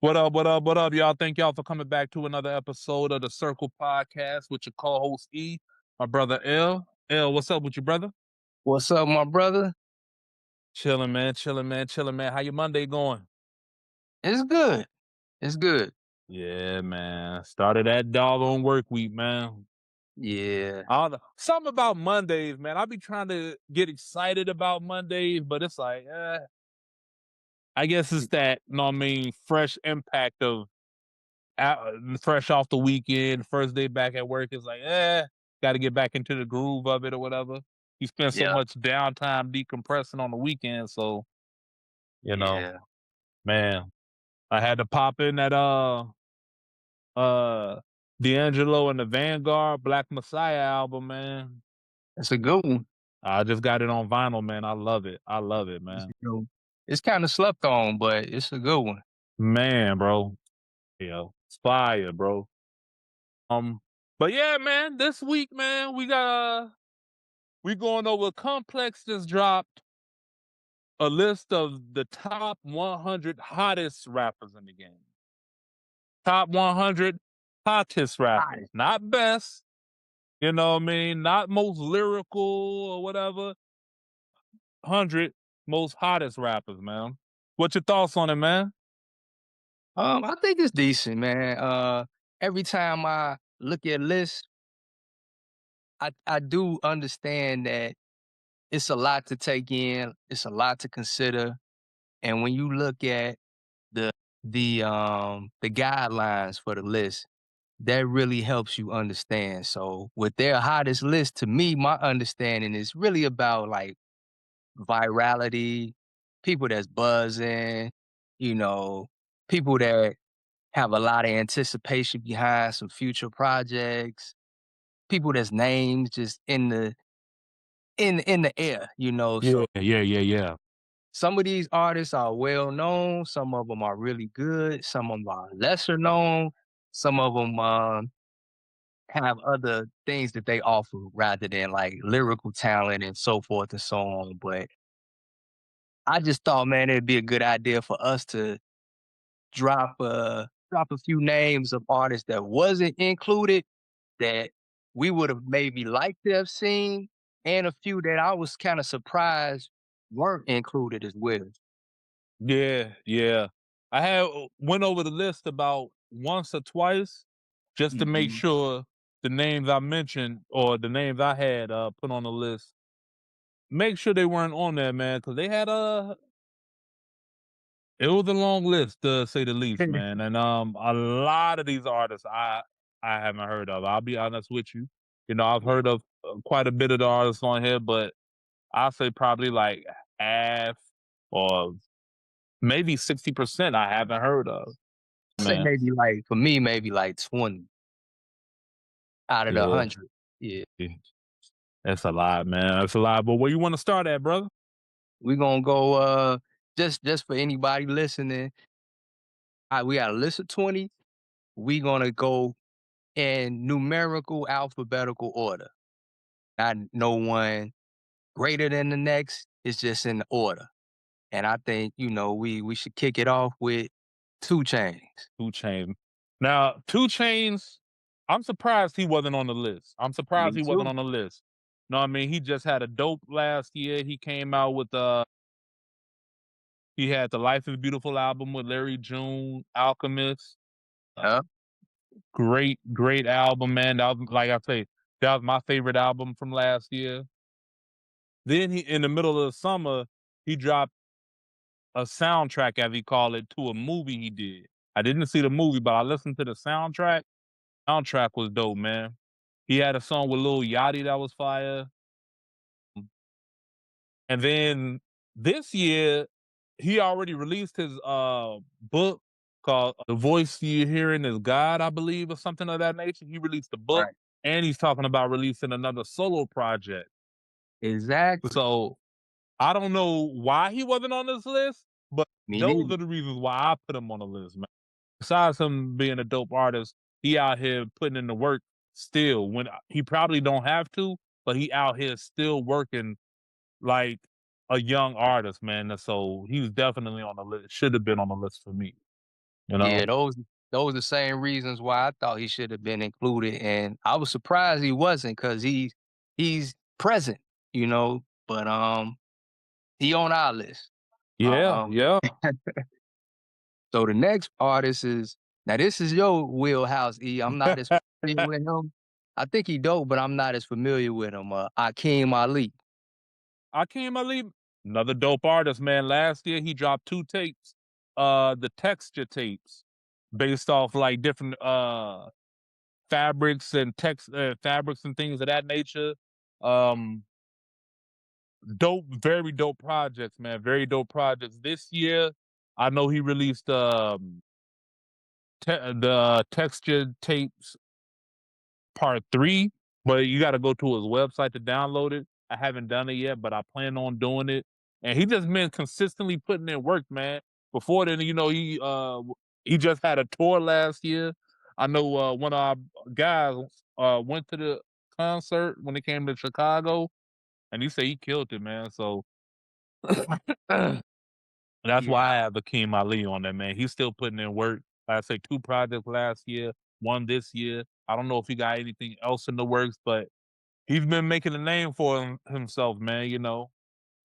What up, what up, what up, y'all? Thank y'all for coming back to another episode of the Circle Podcast with your co-host E, my brother L. L, what's up with you, brother? What's up, my brother? Chilling, man, chilling, man, chilling, man. How your Monday going? It's good. It's good. Yeah, man. Started that doggone work week, man. Yeah. Something about Mondays, man. I be trying to get excited about Mondays, but it's like, I guess it's that, fresh impact of fresh off the weekend, first day back at work. It's like, got to get back into the groove of it or whatever. You spend so Yeah. much downtime decompressing on the weekend, so you know, Yeah. man, I had to pop in that uh D'Angelo and the Vanguard Black Messiah album, man. It's a good one. I just got it on vinyl, man. I love it. I love it, It's man. a good one. It's kind of slept on, but it's a good one. Man, bro. It's fire, bro. Um, but yeah, man, this week, man, we going over Complex just dropped a list of the top 100 hottest rappers in the game. Top 100 hottest rappers, Hottest. not best, you know what I mean? Not most lyrical or whatever. 100 most hottest rappers, man. What's your thoughts on it, man? I think it's decent, man. Every time I look at lists, I do understand that it's a lot to take in. It's a lot to consider. And when you look at the the guidelines for the list, that really helps you understand. So with their hottest list, to me, my understanding is really about like virality, people that's buzzing, you know, people that have a lot of anticipation behind some future projects, people that's names just in the air, Yeah, So yeah, yeah, yeah. some of these artists are well known, some of them are really good, some of them are lesser known, some of them have other things that they offer rather than like lyrical talent and so forth and so on. But I just thought, man, it'd be a good idea for us to drop a few names of artists that wasn't included that we would have maybe liked to have seen, and a few that I was kind of surprised weren't included as well. Yeah, yeah. I had went over the list about once or twice just to make Mhm. sure the names I mentioned or the names I had put on the list, make sure they weren't on there, man, because they had it was a long list to say the least, man. And a lot of these artists I haven't heard of. I'll be honest with you. I've Yeah. heard of quite a bit of the artists on here, but I'll say probably like half or maybe 60% I haven't heard of, Say man. maybe like for me, maybe like 20 out of the Yeah. 100. Yeah. Yeah. That's a lot, man. That's a lot. But where you want to start at, brother? We're gonna go just for anybody listening. We got a list of 20. We're gonna go in numerical alphabetical order. Not no one greater than the next. It's just in the order. And I think, we should kick it off with 2 Chains. 2 Chainz. Now, 2 Chainz, I'm surprised he wasn't on the list. I'm surprised Me he wasn't too. on the list. No, I mean, he just had a dope last year. He came out with he had the Life is Beautiful album with Larry June, Alchemist. Yeah. Great, great album, man. That was, like I say, that was my favorite album from last year. Then he, in the middle of the summer, he dropped a soundtrack, as he called it, to a movie he did. I didn't see the movie, but I listened to the soundtrack. Soundtrack was dope, man. He had a song with Lil Yachty that was fire. And then this year, he already released his book called The Voice You're Hearing Is God, I believe, or something of that nature. He released the book Right. and he's talking about releasing another solo project. Exactly. So I don't know why he wasn't on this list, but Me those neither. are the reasons why I put him on the list, man. Besides him being a dope artist, he out here putting in the work still when he probably don't have to, but he out here still working like a young artist, man. And so he was definitely on the list. Should have been on the list for me. you Yeah, know? those the same reasons why I thought he should have been included, and I was surprised he wasn't because he's present, you know, but, he on our list. Yeah, Um, yeah. so the next artist is now this is your wheelhouse, E. I'm not as familiar with him. I think he dope, but I'm not as familiar with him. Akeem Ali. Akeem Ali, another dope artist, man. Last year he dropped 2 tapes, the texture tapes, based off like different fabrics and things of that nature. Um, Dope, very dope projects, man. Very dope projects. This year, I know he released the texture tapes part 3, but you got to go to his website to download it. I haven't done it yet, but I plan on doing it. And he just been consistently putting in work, man. Before then, he just had a tour last year. I know one of our guys went to the concert when it came to Chicago, and he said he killed it, man. So that's Yeah, why I have Akeem Ali on there, man. He's still putting in work. Like I say, 2 projects last year, 1 this year. I don't know if he got anything else in the works, but he's been making a name for himself, man.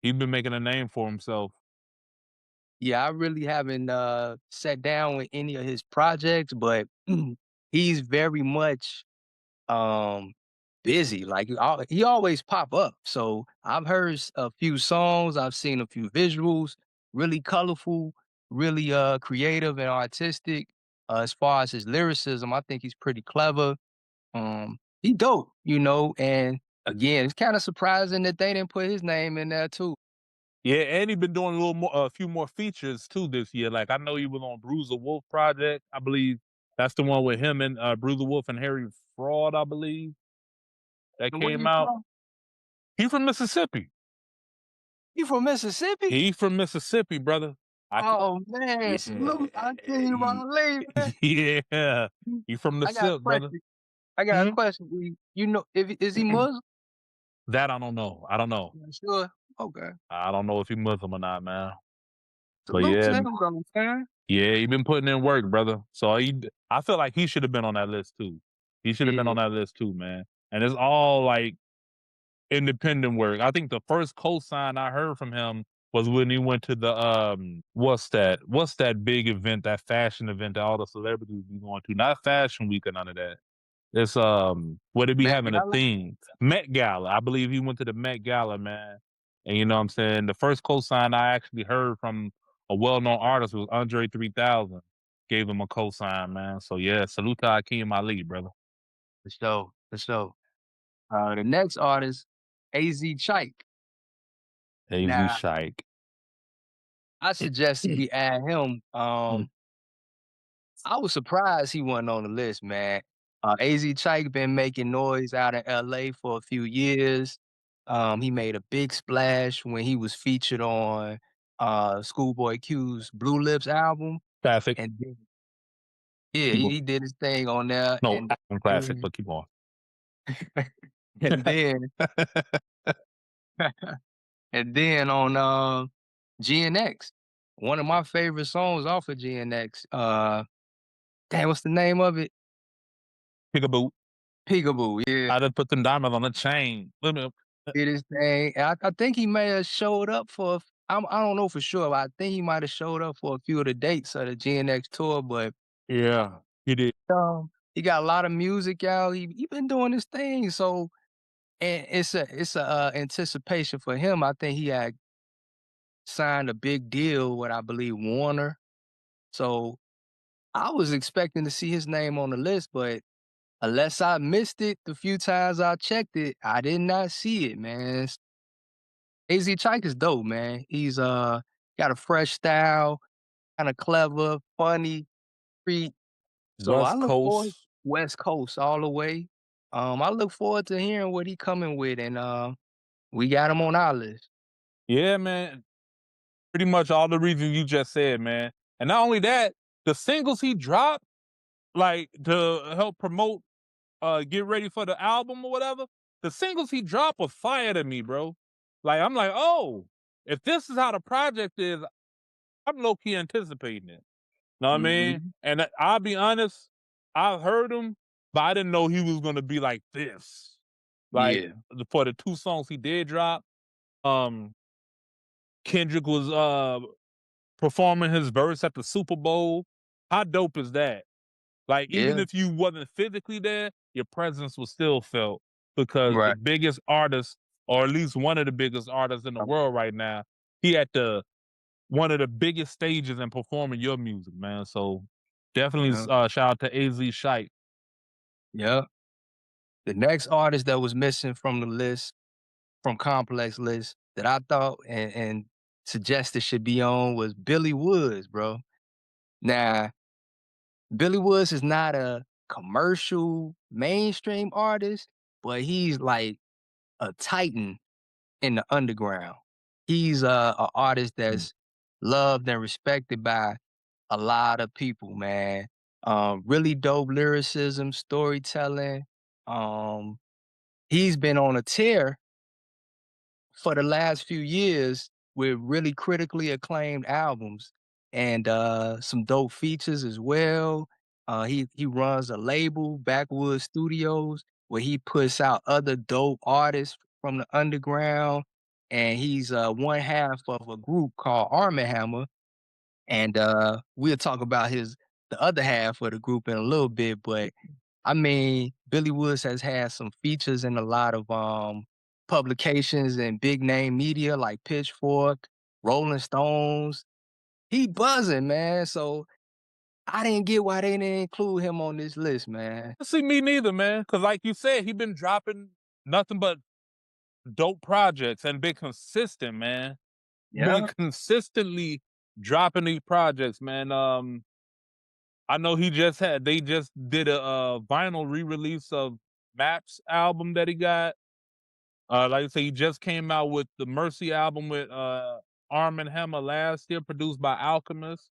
He's been making a name for himself. yeah, I really haven't sat down with any of his projects, but he's very much um busy. Like he always pop up. So I've heard a few songs, I've seen a few visuals, really colorful, really creative and artistic. As far as his lyricism, I think he's pretty clever. He dope, you know, and again, it's kind of surprising that they didn't put his name in there too. Yeah, and he been doing a few more features too this year. Like I know he was on Bruiser Wolf project. I believe that's the one with him and Bruiser Wolf and Harry Fraud. I believe that So where came you out. from? He from Mississippi. You from Mississippi? He from Mississippi, brother. I c- Oh man, yeah, salute. I tell you my leave, man. yeah. He from the I got a SIP, brother. question. I got a Hmm? question. You know, if is he Muslim? That I don't know. I don't know. Not sure. Okay. I don't know if he Muslim or not, man. But Salute yeah, to him, though, man. yeah, he been putting in work, brother. So I feel like he should have been on that list too. He should have been Yeah, on that list too, man. And it's all like independent work. I think the first cosign I heard from him was when he went to the what's that big event, that fashion event that all the celebrities be going to. Not Fashion Week or none of that. It's where they be Matt having a Gala. theme. Met Gala. I believe he went to the Met Gala, man. And you know what I'm saying? The first cosign I actually heard from a well-known artist was Andre 3000. Gave him a cosign, man. So yeah, salute to Akeem Ali, brother. For sure. For sure. The next artist, AZ Chike. AZ Now, Shike. I suggest we add him. I was surprised he wasn't on the list, man. AZ Chike been making noise out in LA for a few years. He made a big splash when he was featured on Schoolboy Q's Blue Lips album. Classic. And then, yeah, Keep on. he did his thing on there. No, And album classic, then, but keep on. and then, and then on GNX, one of my favorite songs off of GNX. Damn, what's the name of it? Peekaboo. Peekaboo. Yeah. I just put them diamonds on the chain. Look at Did his thing. And I think he may have showed up for I don't know for sure, but I think he might have showed up for a few of the dates of the GNX tour, but, yeah, he did. he got a lot of music out. He been doing his thing, so and it's a anticipation for him. I think he had signed a big deal with, I believe, Warner. So, I was expecting to see his name on the list, but unless I missed it the few times I checked it, I did not see it, man. AZ Chike is dope, man. He's got a fresh style, kinda clever, funny, street. So I West look forward Coast. West Coast all the way. I look forward to hearing what he coming with, and we got him on our list. Yeah, man. Pretty much all the reasons you just said, man. And not only that, the singles he dropped, like to help promote, get ready for the album or whatever. The singles he dropped was fire to me, bro. Like I'm like, oh, if this is how the project is, I'm low key anticipating it. Know what I mean? Mhm. And I'll be honest, I heard him, but I didn't know he was gonna be like this. Like Yeah. for the 2 songs he did drop, um, Kendrick was performing his verse at the Super Bowl. How dope is that? Like, even Yeah. if you wasn't physically there, your presence was still felt because the Right. biggest artist, or at least one of the biggest artists in the world right now, he at the one of the biggest stages and performing your music, man. So definitely Yeah. shout out to AZ Shite. Yeah. The next artist that was missing from the list, from Complex list, that I thought and suggested should be on was Billy Woods, bro. Now, Billy Woods is not a commercial mainstream artist, but he's like a titan in the underground. He's a artist Mm. that's loved and respected by a lot of people, man. Really dope lyricism, storytelling. Um, he's been on a tear for the last few years with really critically acclaimed albums and some dope features as well. He runs a label, Backwood Studios, where he puts out other dope artists from the underground. And he's one half of a group called Arm& Hammer, and we'll talk about his the other half of the group in a little bit. But I mean, Billy Woods has had some features in a lot of publications and big name media like Pitchfork, Rolling Stones. He buzzing, man. So I didn't get why they didn't include him on this list, man. See, me neither, man. Cause like you said, he been dropping nothing but dope projects and been consistent, man. Been Yeah. consistently dropping these projects, man. I know they just did a vinyl re-release of Maps album that he got. Like I say, he just came out with the Mercy album with Arm& Hammer last year, produced by Alchemist.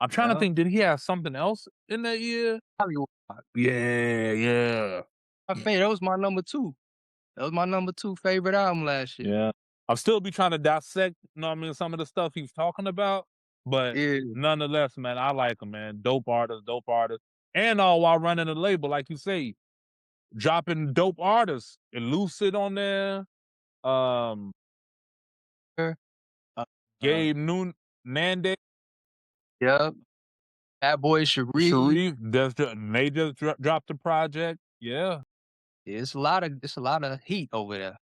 I'm trying to Yeah. think, did he have something else in that year? Hollywood. Yeah, yeah. I think that was my number two. That was my number two favorite album last year. Yeah. I'll still be trying to dissect, you know what I mean, some of the stuff he's talking about, but Yeah. nonetheless, man, I like him, man. Dope artist, dope artist. And all while running a label, like you say, dropping dope artists. Elucid on there, um, Uh, uh, Gabe Noon Nande, yep. That boy Cherie. Sharif, they just dropped the project. Yeah. It's a lot of heat over there.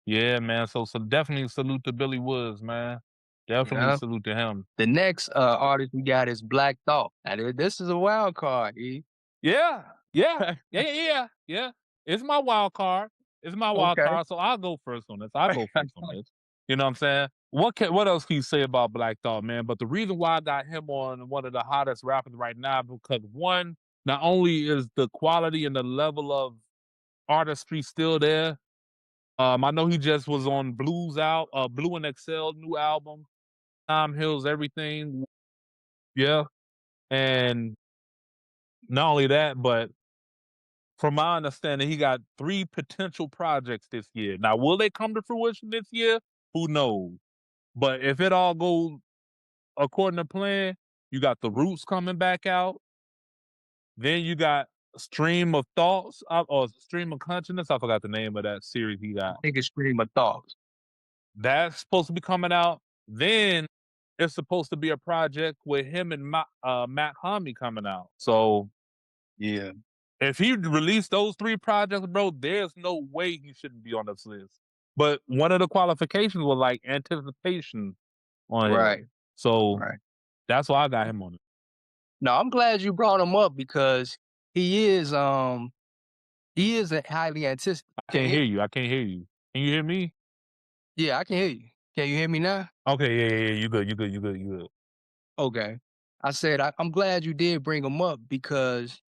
Yeah, man. So definitely salute to Billy Woods, man. Definitely Yeah. salute to him. The next artist we got is Black Thought. Now this is a wild card, E. Yeah, yeah, yeah, yeah, yeah, yeah. It's my wild card. It's my wild Okay. card. So I'll go first on this. I'll go first on this. You know what I'm saying? What else can you say about Black Thought, man? But the reason why I got him on one of the hottest rappers right now, because one, not only is the quality and the level of artistry still there. I know he just was on Blue and Excel new album, Time Hills Everything. Yeah. And not only that, but from my understanding, he got 3 potential projects this year. Now, will they come to fruition this year? Who knows? But if it all goes according to plan, you got The Roots coming back out. Then you got Stream of Thoughts, or Stream of Consciousness. I forgot the name of that series he I got. think it's Stream of Thoughts. That's supposed to be coming out. Then it's supposed to be a project with him and Matt Homie coming out. So Yeah. if he released those 3 projects, bro, there's no way he shouldn't be on this list. But one of the qualifications was like anticipation on here. Right. So Right. that's why I got him on it. No, I'm glad you brought him up because he is he is a highly anticipated. I can't hear you. I can't hear you. Can you hear me? Yeah, I can hear you. Can you hear me now? Okay, yeah, yeah, yeah. You good. You good. You good. You good. Okay. I said I'm glad you did bring him up because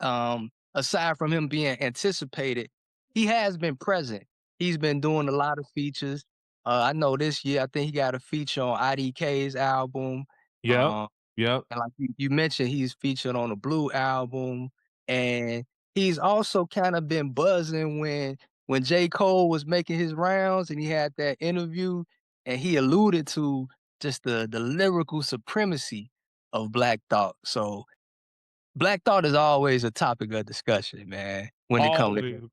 aside from him being anticipated, he has been present. He's been doing a lot of features. I know this year, I think he got a feature on IDK's album. Yep. Um, Yep. and like you mentioned, he's featured on the Blue album, and he's also kind of been buzzing when J. Cole was making his rounds and he had that interview, and he alluded to just the lyrical supremacy of Black Thought. So Black Thought is always a topic of discussion, man, when it comes Always,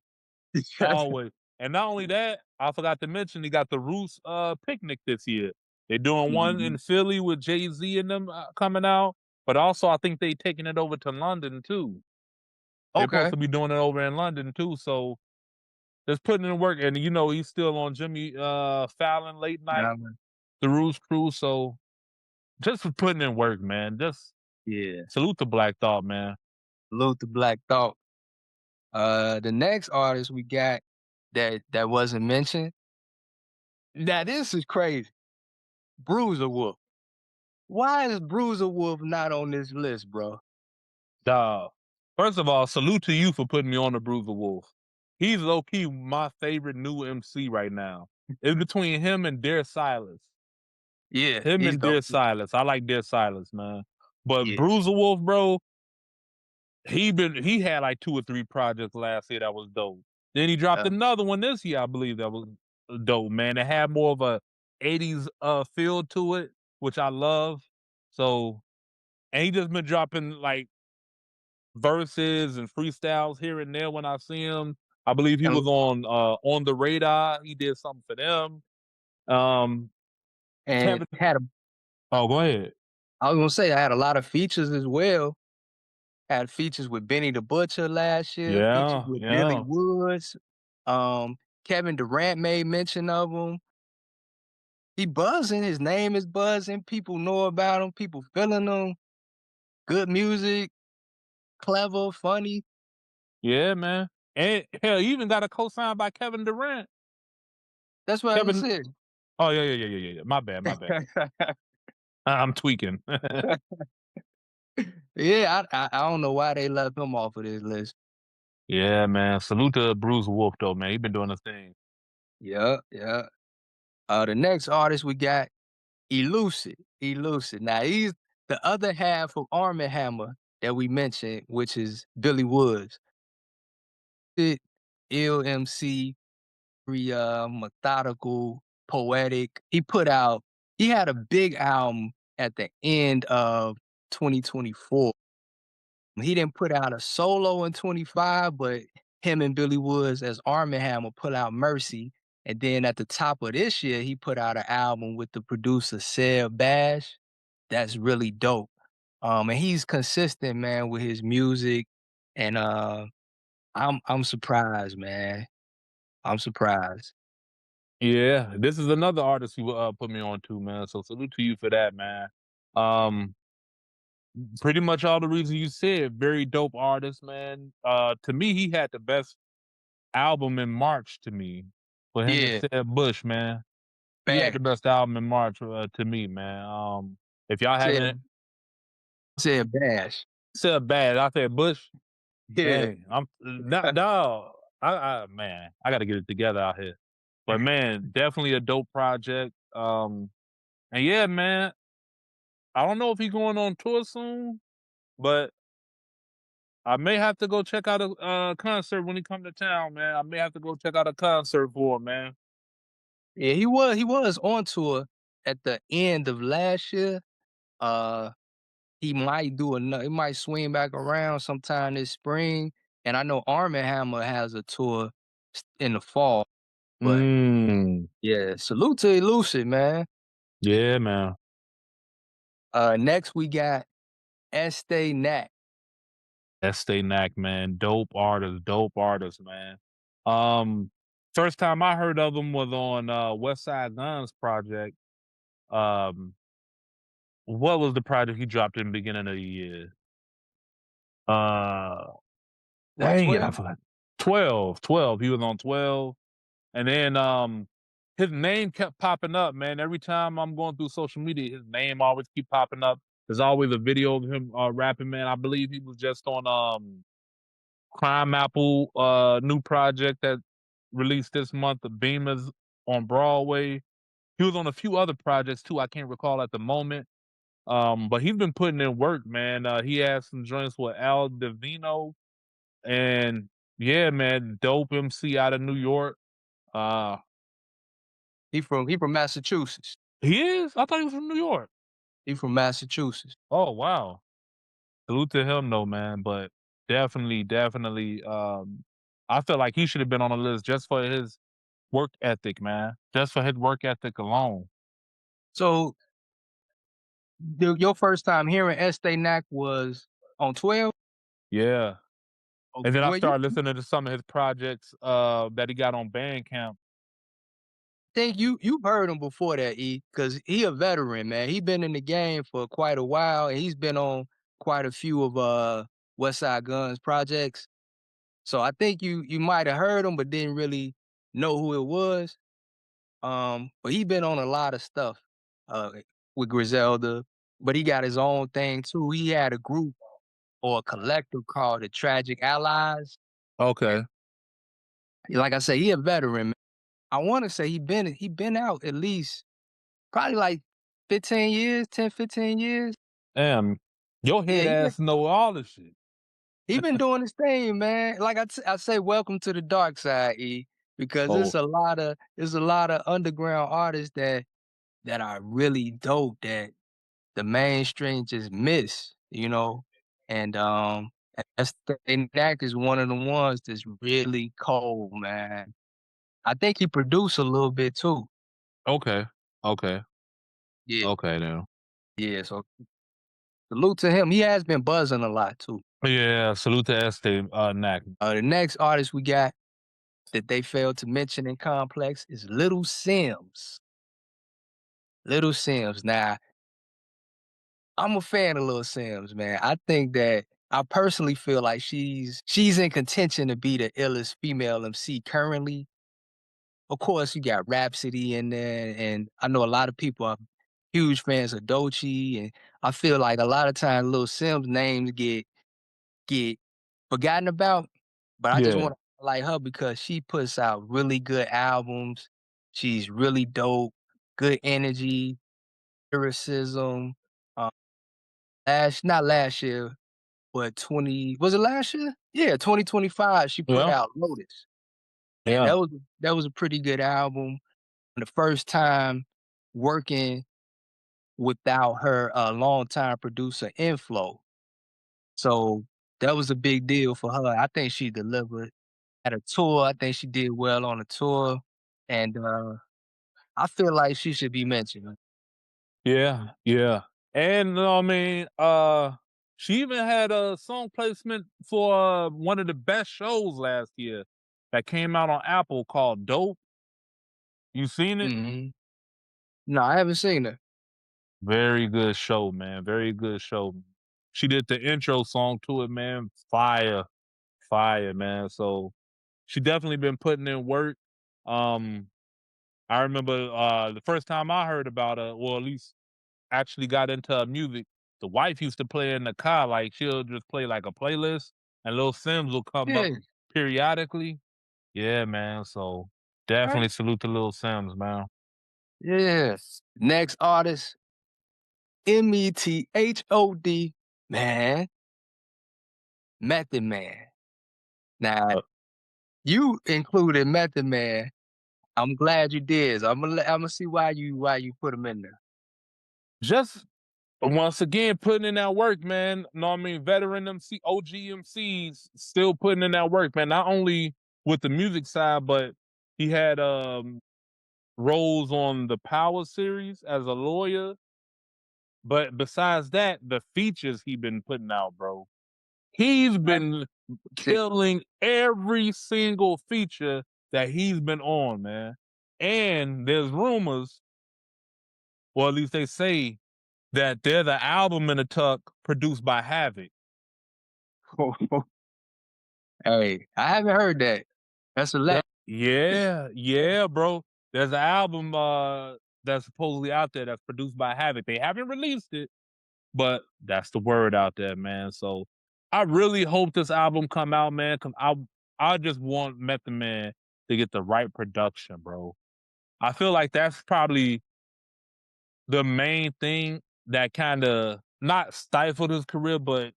to always. And not only that, I forgot to mention he got the Roots picnic this year. They're doing one in Mhm. Philly with Jay-Z and them coming out, but also I think they taking it over to London too. They're supposed Okay. to be doing it over in London too, so just putting in work. And he's still on Jimmy Fallon late night, Yeah, man. the Roots crew. So just for putting in work, man. Just Yeah. salute to Black Thought, man. Salute to Black Thought. The next artist we got that wasn't mentioned. Now this is crazy. Bruiser Wolf. Why is Bruiser Wolf not on this list, bro? Dawg. First of all, salute to you for putting me on the Bruiser Wolf. He's low key my favorite new MC right now. It's between him and Dear Silas. Yeah, Him he's and dope. Dear Silas. I like Dear Silas, man. But Yeah. Bruiser Wolf, bro, he had like 2 or 3 projects last year that was dope. Then he dropped Yeah. another one this year, I believe that was dope, man. It had more of a '80s feel to it, which I love. So, and he just been dropping like verses and freestyles here and there when I see him. I believe he And was on the radar. He did something for them. Um and Kevin had a Oh, go ahead. I was gonna say I had a lot of features as well. Had features with Benny the Butcher last year, features Yeah, with Billy yeah. Woods. Um, Kevin Durant made mention of him. He buzzing, his name is buzzing, people know about him, people feeling him, good music, clever, funny. Yeah, man. And hell, he even got a cosign by Kevin Durant. That's what I just Kevin said. Oh, yeah, yeah, yeah, yeah, yeah. My bad, my bad. I'm tweaking. Yeah, I don't know why they left him off of this list. Yeah, man. Salute to Bruce Wolf though, man. He been doing his thing. Yeah, yeah. The next artist we got Elucid. Elucid. Now he's the other half of Arm& Hammer that we mentioned, which is Billy Woods. It ill MC, very methodical, poetic. He had a big album at the end of 2024. He didn't put out a solo in 25, but him and Billy Woods as Arm& Hammer put out Mercy. And then at the top of this year, he put out an album with the producer Seb Bash. That's really dope. And he's consistent, man, with his music. And I'm surprised, man. I'm surprised. Yeah, this is another artist who put me on too, man. So salute to you for that, man. Um, Pretty much all the reasons you said. Very dope artist, man. To me, he had the best album in March. To me, for him and Yeah, Seb Bush, man, he had the facts. best album in March to me, man. If y'all haven't Said said Bash. said bad, I said Bush. Yeah. Dang, I'm not dog. Man, I got to get it together out here. But man, definitely a dope project. And yeah, man, I don't know if he's going on tour soon, but I may have to go check out a concert when he come to town, man. I may have to go check out a concert for him, man. Yeah, he was on tour at the end of last year. Uh he might swing back around sometime this spring. And I know Arm& Hammer has a tour in the fall. But Mm. yeah, salute to Elucid, man. Yeah, man. Next we got Estee Nat. Estee Knack, man. Dope artist, man. Um, First time I heard of him was on West Side Guns project. Um, what was the project he dropped in the beginning of the year? Uh What, Dang it, 12? I forgot. 12, 12. He was on 12. And then his name kept popping up, man. Every time I'm going through social media, his name always keep popping up. There's always a video of him rapping, man. I believe he was just on Crime Apple new project that released this month, the Beamers on Broadway. He was on a few other projects too. I can't recall at the moment. But he's been putting in work, man. He has some joints with Al Divino and yeah, man, dope MC out of New York. Uh He from Massachusetts. he is? I thought he was from New York. He from Massachusetts. Oh, wow. Salute to him though, man, but definitely, I feel like he should have been on the list just for his work ethic, man. Just for his work ethic alone. So your first time hearing Estee Nack was on 12? Yeah. And Okay, then I well, you started listening to some of his projects, that he got on Bandcamp. think you've heard him before that, because he a veteran, man. He been in the game for quite a while, and he's been on quite a few of West Side Guns projects. So I think you might have heard him, but didn't really know who it was. But he been on a lot of stuff uh with Griselda, but he got his own thing too. He had a group or a collective called the Tragic Allies. Okay. Like I say, he a veteran. Man. I want to say he been out at least probably like 15 years, 10, 15 years. Damn, your Yeah, head ass know all this shit. he been doing his thing, man. Like I say, welcome to the dark side, because Oh, it's a lot of underground artists that are really dope that the mainstream just miss, you know? And that's and Knack is one of the ones that's really cold, man. I think he produced a little bit too. okay. Okay. Yeah. Okay now. Yeah. So salute to him. He has been buzzing a lot too. Yeah, salute to Este, Knack. The next artist we got that they failed to mention in Complex is Little Sims. Little Sims. Now, I'm a fan of Little Sims, man. I think that I personally feel like she's in contention to be the illest female MC currently. Of course, you got Rhapsody in there, and I know a lot of people are huge fans of Doechii, and I feel like a lot of times Little Sims names get forgotten about, but I just Yeah. wanna like her because she puts out really good albums. She's really dope, good energy, lyricism. Uh, not last year, but 20 was it last year? Yeah, 2025, she put Yeah. out Lotus, and Yeah. that was a pretty good album. The first time working without her, longtime producer, Inflow. So, that was a big deal for her. I think she delivered. At a tour, I think she did well on the tour, and, I feel like she should be mentioned. Yeah. Yeah. And I mean, she even had a song placement for one of the best shows last year that came out on Apple called Dope. You seen it? Mhm. No, I haven't seen her. Very good show, man. Very good show. She did the intro song to it, man. Fire, fire, man. So she definitely been putting in work. Um, I remember the first time I heard about her, or at least actually got into her music, the wife used to play in the car, like she'll just play like a playlist and Lil Sims will come up Yeah, periodically. Yeah, man. So right. definitely salute to Lil Sims, man. Yes. Next artist, Method, man, Method Man. Now, Uh, you included Method Man. I'm glad you did. So Imma see why you put him in there. just once again, putting in that work, man. Know what I mean? Veteran MC, OG MCs still putting in that work, man. Not only with the music side, but he had roles on the Power series as a lawyer. But besides that, the features he been putting out, bro. He's Right. been killing every single feature that he's been on, man. And there's rumors, or at least they say, that they're the album in the tuck produced by Havoc. Hey, I haven't heard that. That's a Yeah, let. yeah, yeah, bro. There's an album that's supposedly out there that's produced by Havoc. They haven't released it, but that's the word out there, man. So I really hope this album come out, man, because I just want Method Man to get the right production, bro. I feel like that's probably the main thing that kind of not stifled his career, but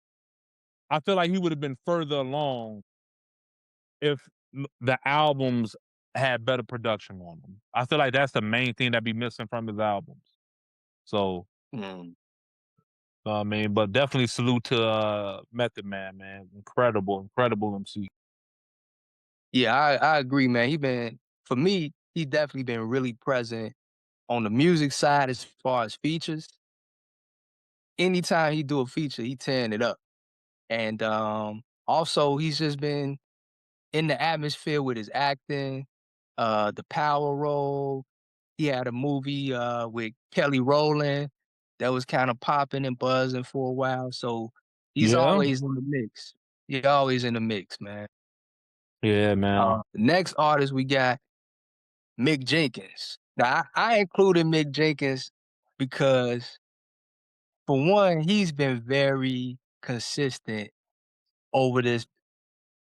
I feel like he would have been further along if the albums had better production on them. I feel like that's the main thing that be missing from his albums. So Mm. I mean, but definitely salute to Method Man, man. Incredible, incredible MC. Yeah, I agree, man. He been for me, he's definitely been really present on the music side as far as features. Anytime he do a feature, he tearing it up. And also he's just been in the atmosphere with his acting, the power role. He had a movie with Kelly Rowland that was kind of popping and buzzing for a while. So he's Yeah, always in the mix. He's always in the mix, man. yeah, man. The next artist we got Mick Jenkins. Now I included Mick Jenkins because for one, he's been very consistent over this.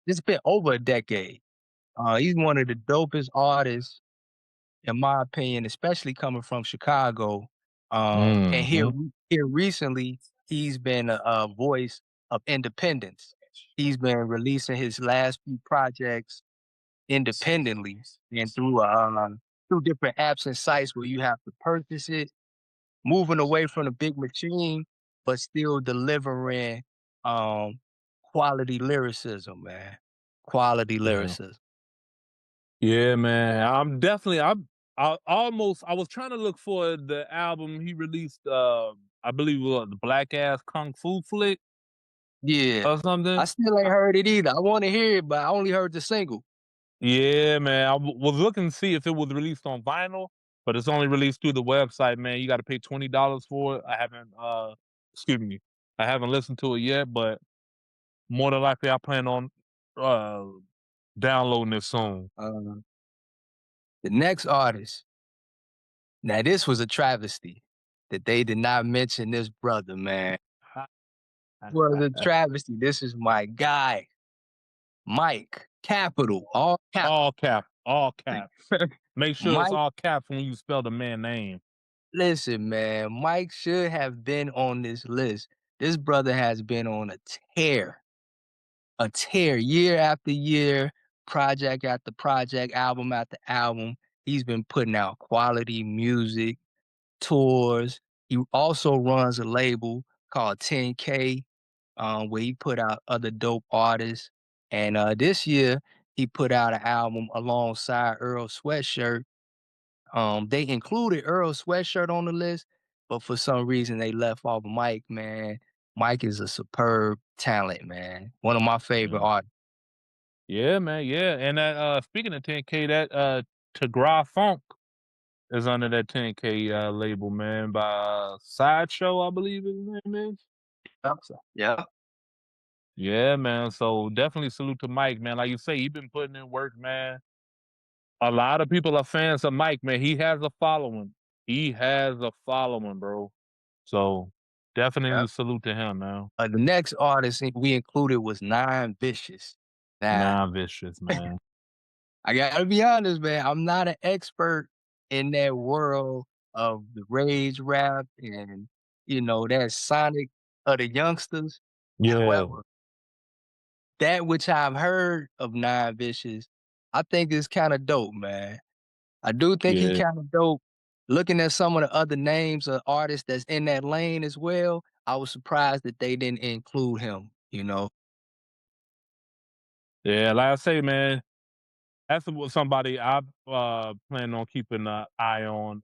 It's been over a decade. He's one of the dopest artists, in my opinion, especially coming from Chicago. And Hmm. here recently, he's been a voice of independence. He's been releasing his last few projects independently and through different apps and sites where you have to purchase it, moving away from the big machine, but still delivering um quality lyricism, man. Quality Yeah, lyricism. yeah, man. I was trying to look for the album he released. I believe it was the Black Ass Kung Fu Flick Yeah. or I something. still ain't heard it either. I want to hear it, but I only heard the single. Yeah, man. Was looking to see if it was released on vinyl, but it's only released through the website, man. You got to pay $20 for it. Excuse me, I haven't listened to it yet, but more than likely, I plan on uh, downloading it soon. Uh, the next artist, now this was a travesty that they did not mention this brother, man. Was a travesty. This is my guy, Mike, capital, all cap. All cap, all cap. Make sure it's Mike, all caps when you spell the man name. listen, man, Mike should have been on this list. This brother has been on a tear year after year, project after project, album after album. He's been putting out quality music, tours. He also runs a label called 10K, where he put out other dope artists. And this year, he put out an album alongside Earl Sweatshirt. They included Earl Sweatshirt on the list, but for some reason they left off Mike, man. Mike is a superb talent, man. One of my favorite Yeah, artists. yeah, man, yeah. And that speaking of 10K, that Tagra Funk is under that 10K label, man, by Sideshow, I believe his name is. Yep. So, Yeah. yeah, man. So definitely salute to Mike, man. Like you say, he been putting in work, man. A lot of people are fans of Mike, man. He has a following. He has a following, bro. So definitely Yep. salute to him, man. The next artist we included was Nine Vicious. Now, Nah, vicious, man. I gotta be honest, man. I'm not an expert in that world of the rage rap and that Sonic of the youngsters. Yeah, However, that which I've heard of Nine Vicious, I think is kind of dope, man. I do think he yeah, kind of dope. Looking at some of the other names of artists that's in that lane as well, I was surprised that they didn't include him. yeah. Like I say, man, that's somebody I plan on keeping an eye on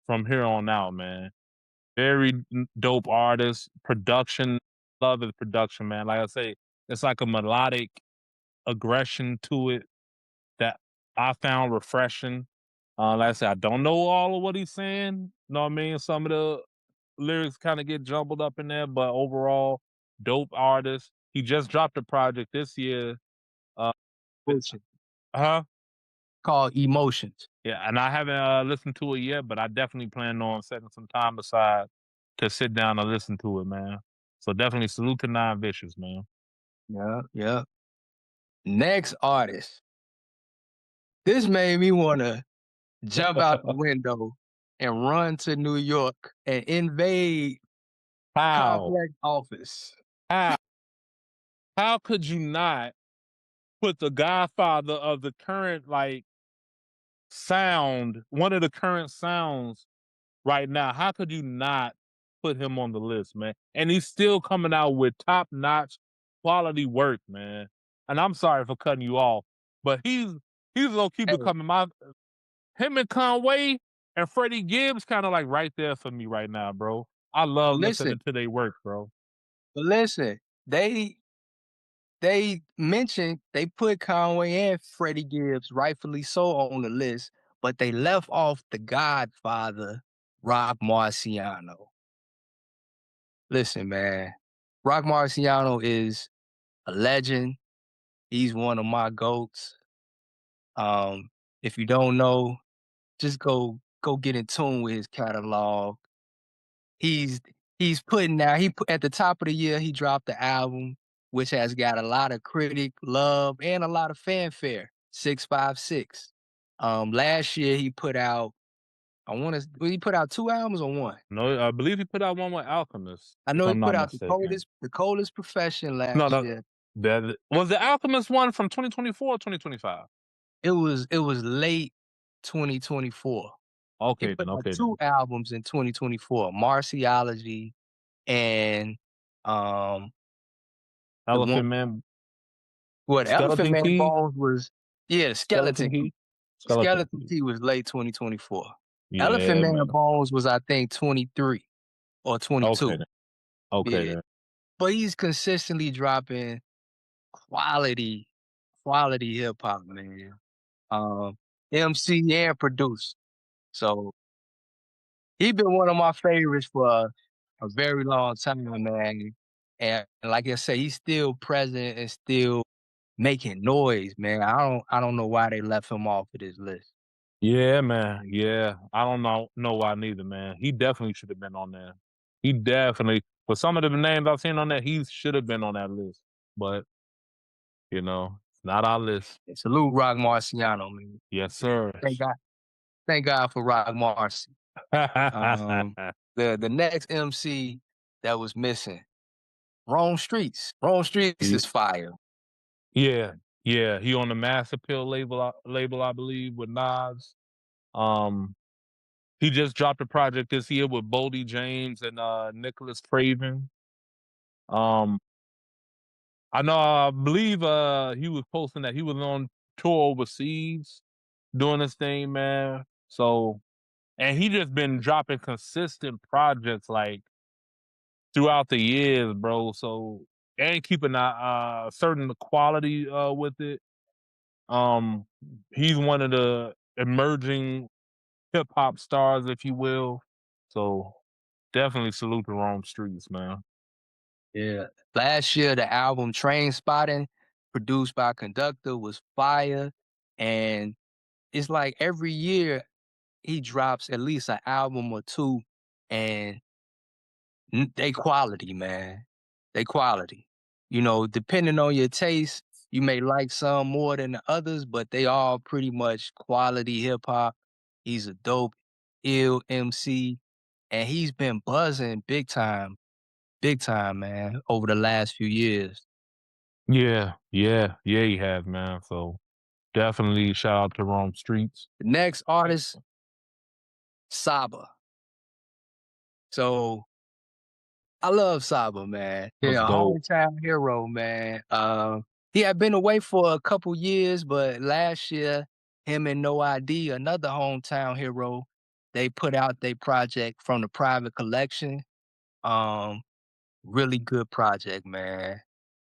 from here on out, man. Very dope artist, production, love his production, man. Like I say, it's like a melodic aggression to it that I found refreshing. Like I said, I don't know all of what he's saying. Know what I mean? Some of the lyrics kind of get jumbled up in there, but overall, dope artist. He just dropped a project this year. Uh, it- Bullshit. huh? Called Emotions. Yeah, and I haven't listened to it yet, but I definitely plan on setting some time aside to sit down and listen to it, man. So definitely salute to Nine Vicious, man. Yeah, yeah. Next artist. This made me wanna jump out the window and run to New York and invade How? Complex office. How? How could you not put the godfather of the current like sound, one of the current sounds right now? How could you not put him on the list, man. And he's still coming out with top notch quality work, man. And I'm sorry for cutting you off, but he's low key Hey, becoming my him and Conway and Freddie Gibbs kind of like right there for me right now, bro. I love listen, listening to their work, bro. but listen, they mentioned they put Conway and Freddie Gibbs, rightfully so, on the list, but they left off the Godfather, Rock Marciano. Listen, man, Rock Marciano is a legend. He's one of my goats. Um, if you don't know, just go get in tune with his catalog. He's he's putting out he put at the top of the year, he dropped the album, which has got a lot of critic love and a lot of fanfare, 656. Last year he put out, I wanna he put out 2 albums or 1? No, I believe he put out one with Alchemist, I if know he I'm put not out mistaken. The Coldest Profession No, last no, year. that was the Alchemist one from 2024 or 2025. It was late 2024. He Okay put then, out okay 2 then. albums in 2024, Marciology and, um, the one Elephant Man, what Elephant Skeleton Man Key, Bones was, yeah, Skeleton Skeleton Key. Key, Skeleton Skeleton Key. Key was late 2024. Elephant Yeah, Man man. Bones was, I think, 23 or Okay 22. then. Okay Yeah. then. But he's consistently dropping quality, quality hip hop, man. Um, MC and producer. So he been one of my favorites for a very long time, man. And like I say, he's still present and still making noise, man. I don't know why they left him off of this list. Yeah, man. Yeah, I don't know why neither, man. He definitely should have been on there. He definitely, for some of the names I've seen on there, he should have been on that list. But it's not our list. And salute Rock Marciano, man. Yes, sir. Thank God, thank God for Rock Marcy. Um, the next MC that was missing, Rome Streets. Rome Streets Ye- is fire. yeah, yeah. He on the Mass Appeal label, I believe, with Nas. Um, he just dropped a project this year with Boldy James and Nicholas Craven. Um, I know, I believe he was posting that he was on tour overseas doing this thing, man. So, and he just been dropping consistent projects like throughout the years, bro. So, and keeping a certain quality with it. Um, he's one of the emerging hip hop stars, if you will. So, definitely salute the Rome Streets, man. Yeah. Last year, the album Train Spotting, produced by Conductor, was fire. And it's like every year he drops at least an album or two, and they quality, man. They quality. Depending on your taste, you may like some more than the others, but they all pretty much quality hip hop. He's a dope, ill MC, and he's been buzzing big time, man, over the last few years. Yeah, yeah, yeah, he has, man. So, definitely shout out to Rome Streets. The next artist, Saba. So I love Saba, man. That's Yeah, a dope. hometown hero, man. He had been away for a couple years, but last year, him and No ID, another hometown hero, they put out their project from the private collection. Um, Really good project, man.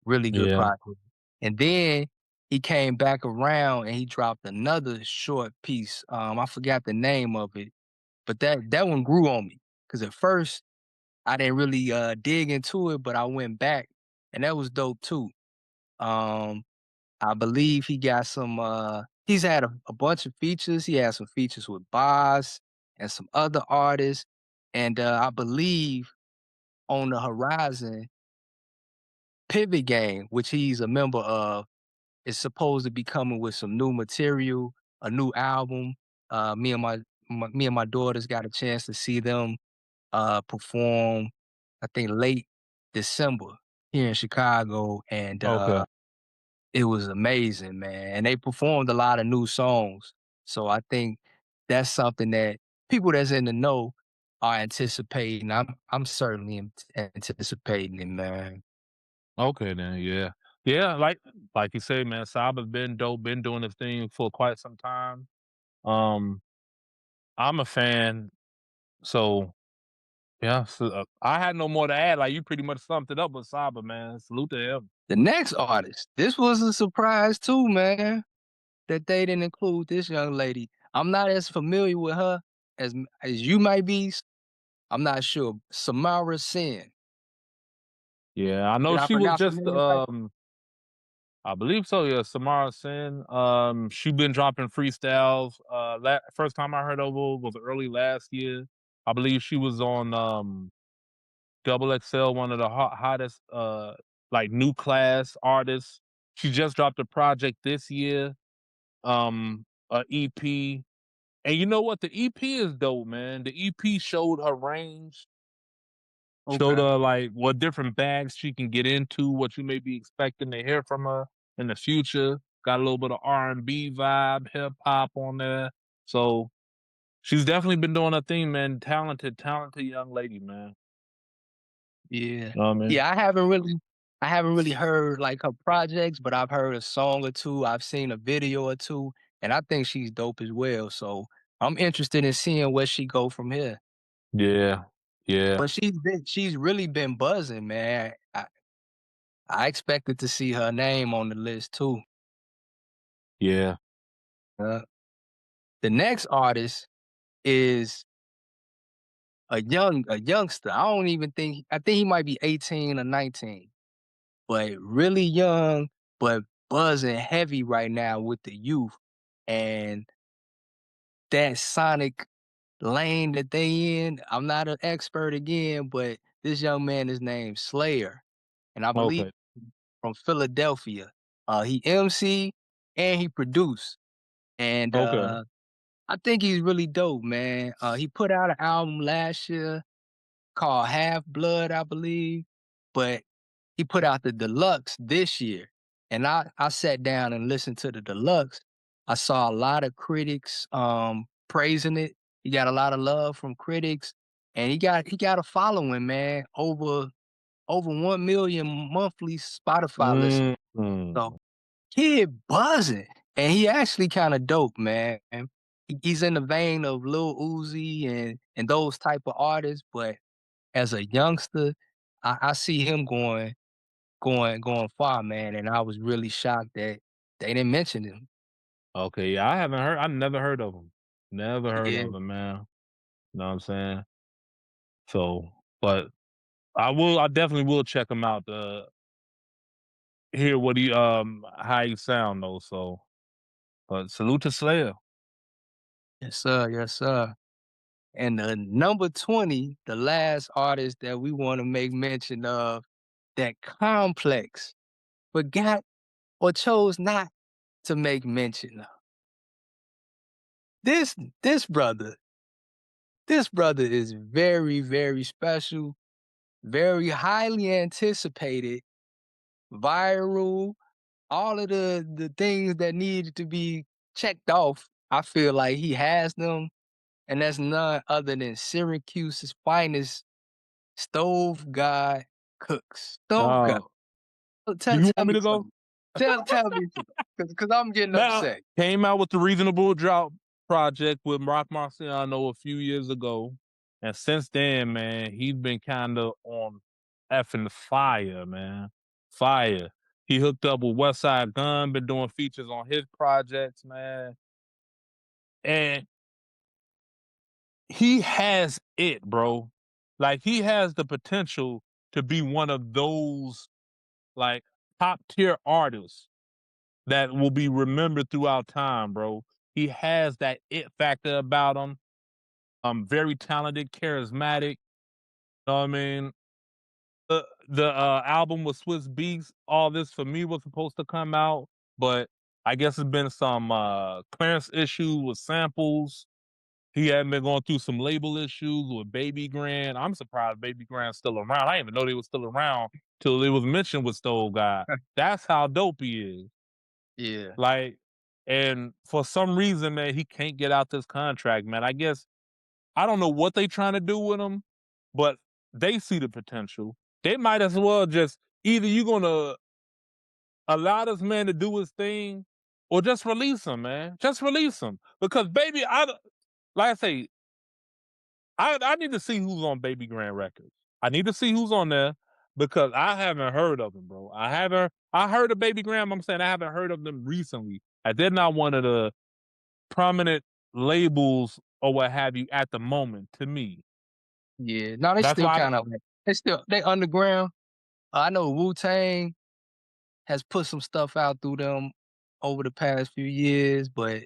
Really good Yeah. project. And then he came back around and he dropped another short piece. I forgot the name of it, but that one grew on me because at first I didn't really dig into it, but I went back and that was dope too. Um, I believe he got some he's had a bunch of features. He had some features with Boz and some other artists. And I believe on the horizon, Pivot Game, which he's a member of, is supposed to be coming with some new material, a new album. Me and my daughters got a chance to see them perform, I think late December here in Chicago, and Okay. it was amazing, man. And they performed a lot of new songs, so I think that's something that people that's in the know are anticipating. I'm certainly anticipating it, man. Okay, then, yeah. Yeah, like you say, man, Saba's been dope, been doing his thing for quite some time. Um, I'm a fan, so yeah, so, I had no more to add, like, you pretty much summed it up with Saba, man. Salute to him. The next artist, this was a surprise too, man, that they didn't include this young lady. I'm not as familiar with her as you might be. I'm not sure. Samara Sin. Yeah, I know Did I she was pronounce her just, name right? I believe so, yeah, Samara Sin. She been dropping freestyles. First time I heard of her was early last year. I believe she was on Double XL, one of the hottest like new class artists. She just dropped a project this year, a EP. And you know what? The EP is dope, man. The EP showed her range, showed Okay. her like what different bags she can get into, what you may be expecting to hear from her in the future. Got a little bit of R&B vibe, hip hop on there. So she's definitely been doing her thing, man. Talented, talented young lady, man. Yeah. You know what I mean? Yeah, I haven't really heard like her projects, but I've heard a song or two. I've seen a video or two, and I think she's dope as well. So I'm interested in seeing where she go from here. Yeah, yeah, But she's really been buzzing, man. I expected to see her name on the list too. yeah. Uh, the next artist is a youngster. I think he might be 18 or 19, but really young, but buzzing heavy right now with the youth. And that sonic lane that they in, I'm not an expert again, but this young man is named Slayer. And I believe Okay, from Philadelphia. He MC and he produced. And okay. I think he's really dope, man. He put out an album last year called Half Blood, I believe, but he put out the deluxe this year. And I sat down and listened to the deluxe. I saw a lot of critics praising it. He got a lot of love from critics, and he got a following, man, over 1 million monthly Spotify listeners. So Mm. kid buzzing, and he actually kinda dope, man. He's in the vein of Lil Uzi and those type of artists, but as a youngster, I see him going far, man, and I was really shocked that they didn't mention him. Okay, yeah, I never heard of him. Never heard Yeah, of him, man. You know what I'm saying? So, but I definitely will check him out to hear what how he sound though. So, but salute to Slayer. yes, sir, yes, sir. And the number 20, the last artist that we wanna make mention of that Complex forgot or chose not to make mention of. This this brother this brother is very, very special, very highly anticipated, viral, all of the things that needed to be checked off. I feel like he has them, and that's none other than Syracuse's finest stove god cooks. Stove god. Uh, Oh, do tell you tell want me me to go? something. Tell me something, because I'm getting Now upset. came out with the Reasonable Drought project with Rock Marciano a few years ago, and since then, man, he's been kind of on effing fire, man, fire. He hooked up with West Side Gun, been doing features on his projects, man, and he has it, bro. Like he has the potential to be one of those like top tier artists that will be remembered throughout time, bro. He has that it factor about him. Very talented, charismatic. Know what I mean? The album with Swiss Beats, all this for me was supposed to come out, but I guess it's been some clearance issue with samples. He had been going through some label issues with Baby Grand. I'm surprised Baby Grand's still around. I didn't even know they was still around till it was mentioned with Stove God. That's how dope he is. Yeah. Like, and for some reason, man, he can't get out this contract, man. I guess I don't know what they trying to do with him, but they see the potential. They might as well just either you gonna allow this man to do his thing or just release him, man. Just release him. Because baby, like I say, I need to see who's on Baby Grand Records. I need to see who's on there because I haven't heard of them, bro. I heard of Baby Graham. I'm saying I haven't heard of them recently. They're not one of the prominent labels or what have you at the moment to me. Yeah, no, they That's still why I, kind of like they underground. I know Wu-Tang has put some stuff out through them over the past few years, but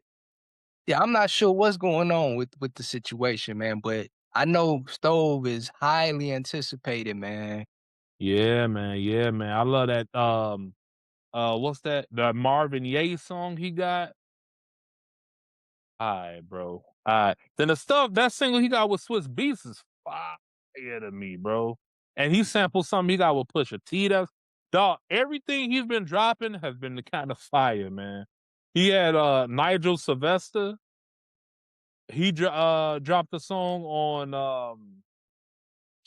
yeah, I'm not sure what's going on with the situation, man. But I know Stove is highly anticipated, man. yeah, man, yeah, man. I love that what's that? The Marvin Gaye song he got? Alright, bro. Alright. Then the stuff that single he got with Swiss Beats is fire to me, bro. And he sampled something he got with Pusha T. That's dog. Everything he's been dropping has been the kind of fire, man. He had Nigel Sylvester. He dropped a song on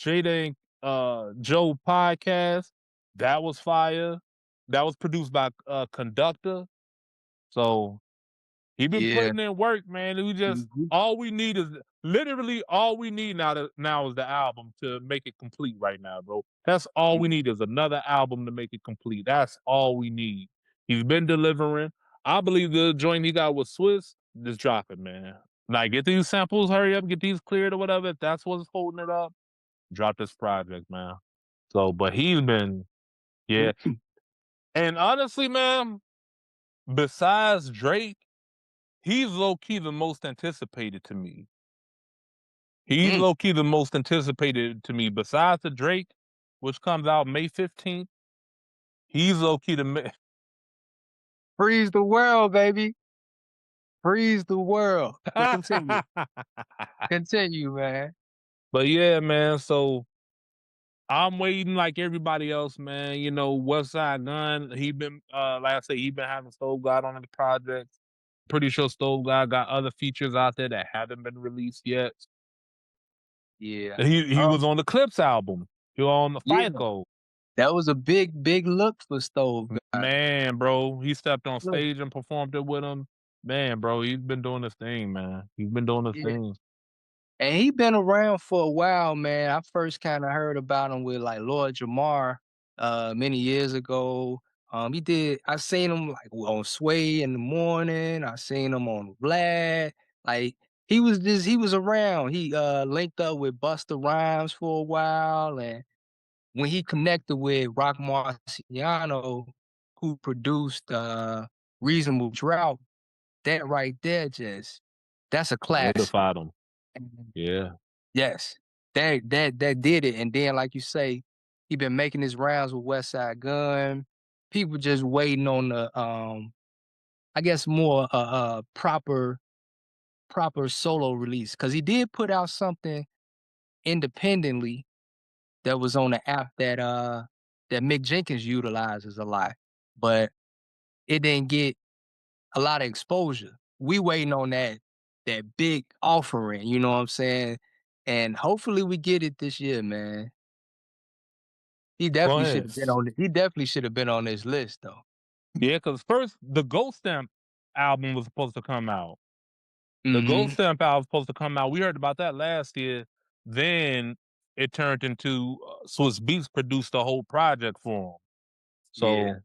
Jada and Joe podcast. That was fire. That was produced by Conductor. So he been Yeah. putting in work, man. We just Mhm. all we need is literally all we need now is the album to make it complete right now, bro. That's all we need is another album to make it complete. That's all we need. He's been delivering. I believe the joint he got with Swiss, just drop it, man. Like get these samples, hurry up, get these cleared or whatever. If that's what's holding it up, drop this project, man. So, but he's been, yeah. And honestly, man, besides Drake, he's low key the most anticipated to me. He's Mm. low key the most anticipated to me besides the Drake, which comes out May 15th. He's low key the Freeze the world, baby. Freeze the world. But continue. Continue, man. But yeah, man. So I'm waiting like everybody else, man. You know, Westside Gun, he been like I say, he been having Stove God on the project. Pretty sure Stove God got other features out there that haven't been released yet. Yeah. He was on the Clips album. He was on the Yeah. FICO. That was a big, big look for Stove God. Man, bro, he stepped on Look, stage and performed it with him. Man, bro, he's been doing his thing, man. He's been doing his yeah. thing. And he been around for a while, man. I first kinda heard about him with, like, Lord Jamar, many years ago. I seen him, like, on Sway in the morning, I seen him on Vlad, like, he was around. He, linked up with Busta Rhymes for a while, and when he connected with Rock Marciano, who produced, Reasonable Drought, that right there just that's a classic. Solidified him. Yeah. Yes. That did it, and then, like you say, he been making his rounds with Westside Gun. People just waiting on the, I guess more, proper solo release because he did put out something independently that was on the app that Mick Jenkins utilizes a lot, but it didn't get a lot of exposure. We waiting on that big offering, you know what I'm saying? And hopefully we get it this year, man. Go ahead. He definitely should have been on this list though. Yeah, because first the Ghost Stamp album was supposed to come out. The Ghost Mhm. Stamp album was supposed to come out. We heard about that last year. Then it turned into Swiss Beats produced the whole project for him. Yeah. So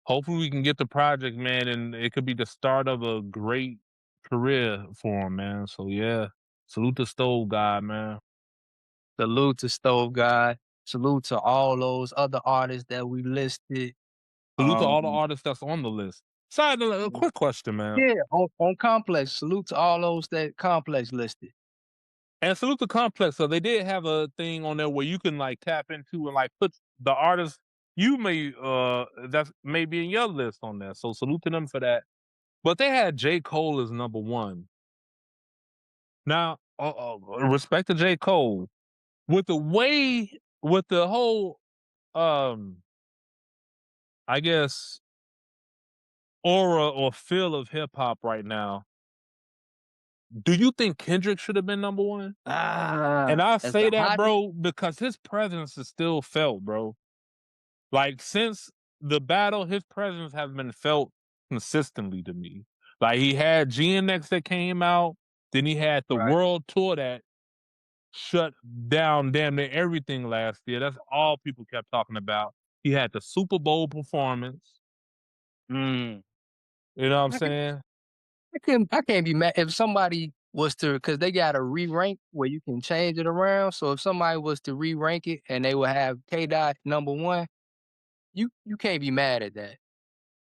hopefully we can get the project, man, and it could be the start of a great career for him, man. So yeah, salute to Stove God, man. Salute to Stove God. Salute to all those other artists that we listed. Salute to all the Um, artists that's on the list. Side note, a quick question, man. yeah, on Complex. Salute to all those that Complex listed. And salute to Complex. So they did have a thing on there where you can like tap into and like put the artists you may that's maybe in your list on there. So salute to them for that. But they had J. Cole as number one. Now, respect to J. Cole. With the whole um I guess aura or feel of hip hop right now, Do you think Kendrick should have been number one? And I That's the say that, hottest. bro, because his presence is still felt, bro. Like since the battle, his presence has been felt consistently to me. Like he had GNX that came out, then he had the Right. world tour that shut down damn near everything last year. That's all people kept talking about. He had the Super Bowl performance. Mm. You know what I'm I can saying? I can't be mad if somebody was to, because they got a re-rank where you can change it around. So if somebody was to re-rank it and they would have K Dot number one, you can't be mad at that.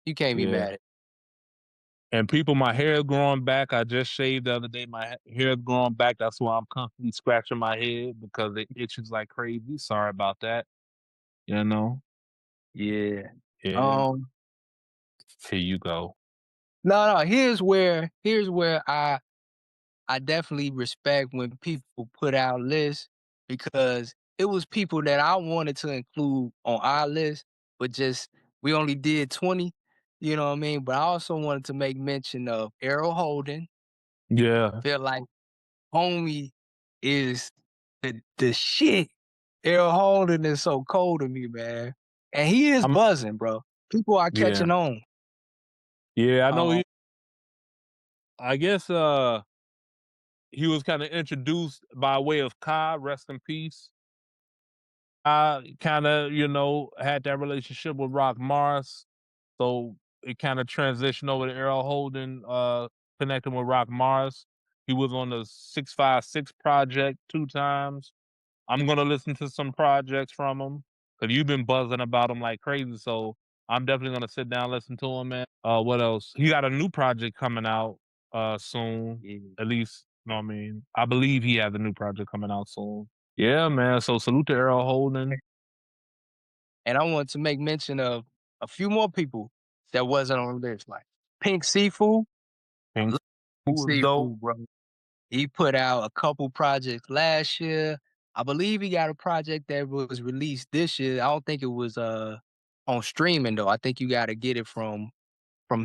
You can't be Yeah. mad at. And people, my hair is growing back. I just shaved the other day. My hair is growing back. That's why I'm constantly scratching my head because it itches like crazy. Sorry about that. You know? Yeah. Yeah. Um. Here you go. No, no. Here's where I definitely respect when people put out lists, because it was people that I wanted to include on our list, but just we only did 20. You know what I mean? But I also wanted to make mention of Errol Holden. Yeah. Feel like homie is the shit. Errol Holden is so cold to me, man. And he is I'm buzzing, bro. People are yeah. catching on. Yeah, I know Um, I guess he was kind of introduced by way of Kai, rest in peace. I kind of, had that relationship with Rock Mars. So it kind of transitioned over to Errol Holden, connecting with Rock Mars. He was on the 656 project 2 times. I'm gonna listen to some projects from him because you've been buzzing about him like crazy. So I'm definitely gonna sit down and listen to him, man. What else? He got a new project coming out soon. yeah. At least, you know what I mean. I believe he has a new project coming out soon. Yeah, man. So salute to Errol Holden. And I want to make mention of a few more people that wasn't on the list, like Pink Seafood. I Pink love Pink was dope. Seafood, bro. He put out a couple projects last year. I believe he got a project that was released this year. I don't think it was on streaming though. I think you got to get it from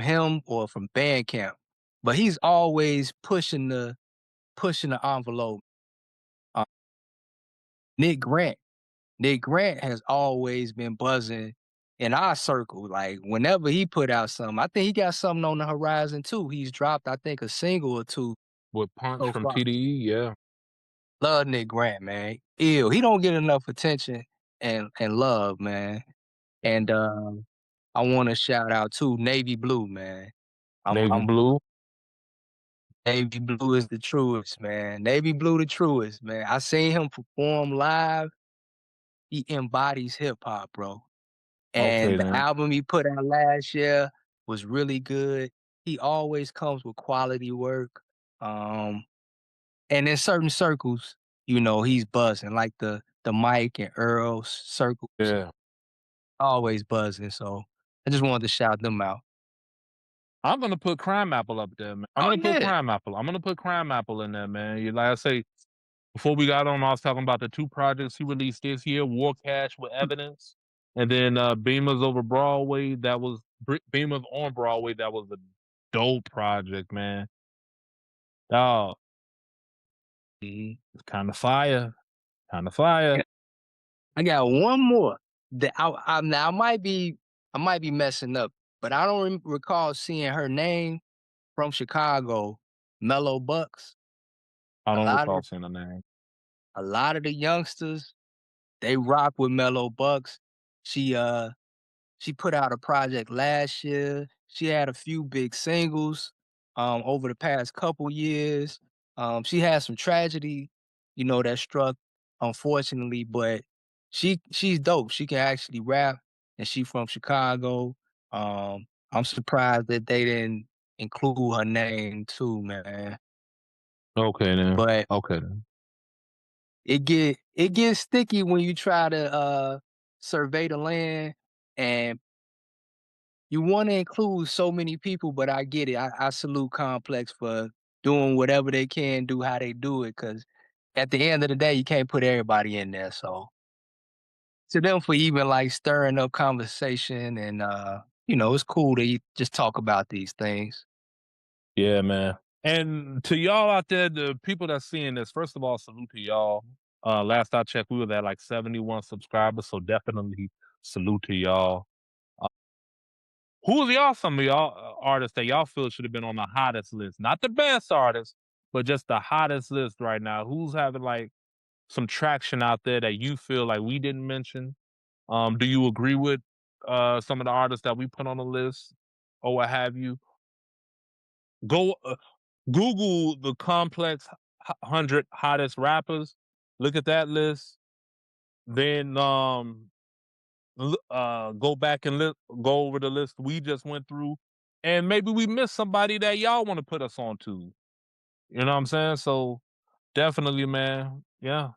him or from Bandcamp. But he's always pushing the envelope. Uh, Nick Grant. Nick Grant has always been buzzing in our circle. Like whenever he put out something, I think he got something on the horizon too. He's dropped, I think, a single or two With Punch so from far. TDE, yeah. Love Nick Grant, man. Ill. He don't get enough attention and love, man. And I want to shout out to Navy Blue, man. Navy I'm Blue. Navy Blue is the truest, man. Navy Blue the truest, man. I seen him perform live. He embodies hip hop, bro. Okay And the then. album he put out last year was really good. He always comes with quality work. Um, and in certain circles, he's buzzing, like the Mike and Earl circles, Yeah. always buzzing. So I just wanted to shout them out. I'm gonna put Crime Apple up there, man. I'm Oh gonna put yeah. Crime Apple. I'm gonna put Crime Apple in there, man. Like I say, before we got on, I was talking about the two projects he released this year: War Cash with Evidence, and then Beamers over Broadway. That was Beamers on Broadway. That was a dope project, man. Oh, Mhm. it's kind of fire, kind of fire. Yeah. I got one more that now I might be messing up, but I don't recall seeing her name from Chicago, Mellow Bucks. I A don't lot of recall the seeing the name. a lot of the youngsters, they rock with Mellow Bucks. She uh she put out a project last year. She had a few big singles over the past couple years. She had some tragedy, that struck, unfortunately, but she's dope. She can actually rap, and she from Chicago. I'm surprised that they didn't include her name too, man. Okay then. But Okay then. it gets sticky when you try to survey the land, and you want to include so many people, but I get it. I salute Complex for doing whatever they can do, how they do it, because at the end of the day, you can't put everybody in there. So to them for even like stirring up conversation, and it's cool to just talk about these things. Yeah, man. And to y'all out there, the people that's seeing this, first of all, salute to y'all. Last I checked, we were at like 71 subscribers, so definitely salute to y'all. Uh, who's y'all some of y'all artists that y'all feel should have been on the hottest list? Not the best artists, but just the hottest list right now. Who's having like some traction out there that you feel like we didn't mention? Do you agree with some of the artists that we put on the list or what have you? Go Google the complex 100 hottest rappers. Look at that list. Then go back and go over the list we just went through, and maybe we missed somebody that y'all want to put us on to. You know what I'm saying? So definitely, man. Yeah,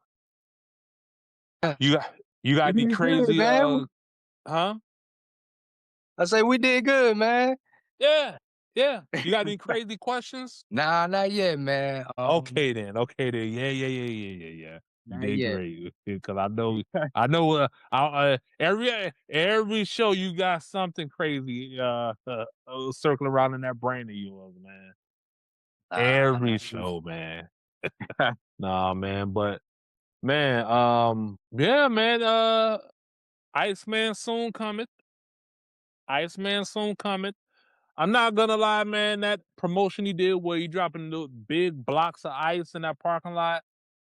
Yeah, you got you got we any did good, crazy man. huh? I say we did good, man. Yeah, yeah. You got any crazy questions? Nah, not yet, man. Okay then. Okay then. Yeah, yeah, yeah, yeah, yeah, yeah. You Not did yet. great because I know. Every show you got something crazy circling around in that brain of yours, man. Every show, man. Nah, man. But man, yeah, man. Iceman soon coming. Iceman soon coming. I'm not gonna lie, man. That promotion he did where he dropping the big blocks of ice in that parking lot.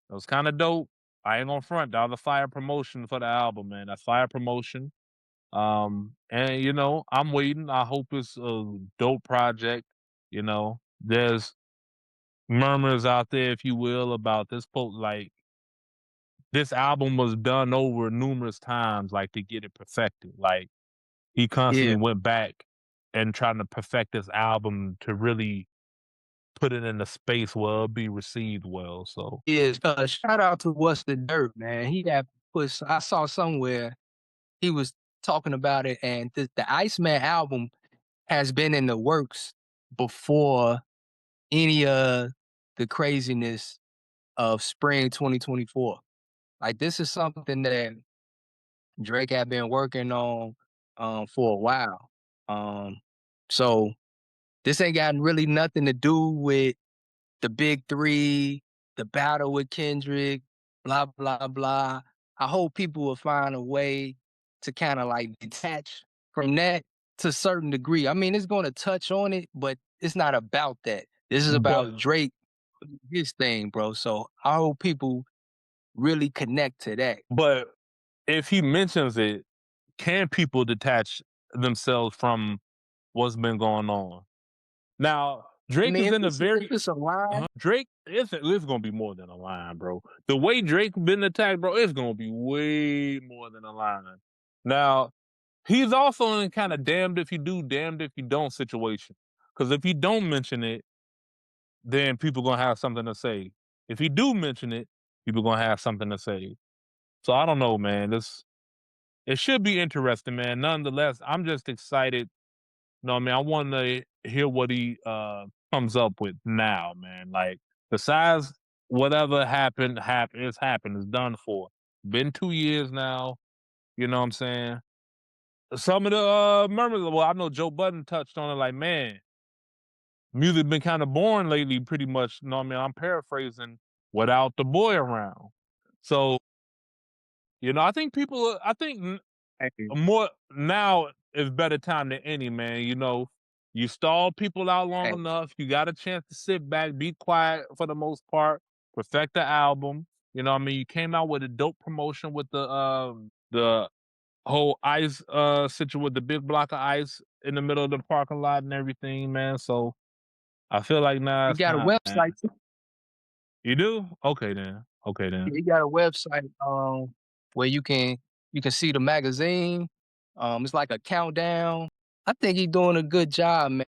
It was kind of dope. I ain't gonna front. That was a fire promotion for the album, man. That's fire promotion. And I'm waiting. I hope it's a dope project. There's murmurs out there, if you will, about like this album was done over numerous times, like to get it perfected. Like he constantly Yeah, went back and trying to perfect this album to really put it in a space where it'll be received well. So yeah. Shout out to What's the Dirt, man. He got I saw somewhere he was talking about it, and the Iceman album has been in the works before any of the craziness of spring 2024. Like this is something that Drake had been working on for a while. Um, so this ain't got really nothing to do with the big three, the battle with Kendrick, blah blah blah. I hope people will find a way to kind of like detach from that to a certain degree. I mean, it's going to touch on it, but it's not about that. This is but about Drake, his thing, bro. So I hope people really connect to that. but if he mentions it, can people detach themselves from what's been going on? Now, I Drake mean, is in a if very it's a line, Drake. It's gonna be more than a line, bro. The way Drake been attacked, bro, it's gonna be way more than a line. Now, he's also in kind of damned if you do, damned if you don't situation. Because if you don't mention it, then people gonna have something to say. If you do mention it, people gonna have something to say. So I don't know, man. It should be interesting, man. Nonetheless, I'm just excited. No, I mean, I want to hear what he comes up with now, man. Like, besides whatever it's happened, it's done for. Been 2 years now. You know what I'm saying? Some of the murmurs, well, I know Joe Budden touched on it, like, man, music been kind of boring lately, pretty much. You know what I mean? I'm paraphrasing without the boy around. So, I think I think hey, more now is better time than any, man. You stalled people out long hey, enough. You got a chance to sit back, be quiet for the most part, perfect the album. You know what I mean? You came out with a dope promotion with the whole ice situation with the big block of ice in the middle of the parking lot and everything, man. So I feel like now he it's got a time, man. website too. You do? Okay then. Okay then. He got a website where you can see the magazine. It's like a countdown. I think he's doing a good job, man.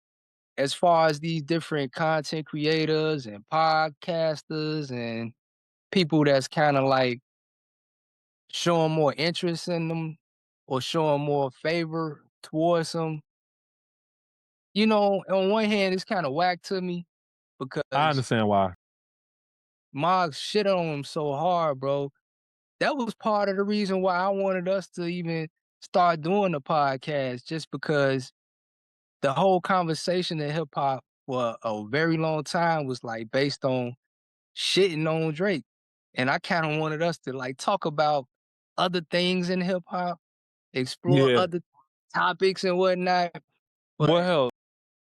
As far as these different content creators and podcasters and people that's kind of like showing more interest in them or showing more favor towards them. On one hand, it's kind of whack to me I because understand why. Mogg shit on him so hard, bro. That was part of the reason why I wanted us to even start doing the podcast, just because the whole conversation in hip hop for a very long time was like based on shitting on Drake. And I kind of wanted us to like talk about other things in hip hop, explore Yeah. other topics and whatnot. Well, But hell,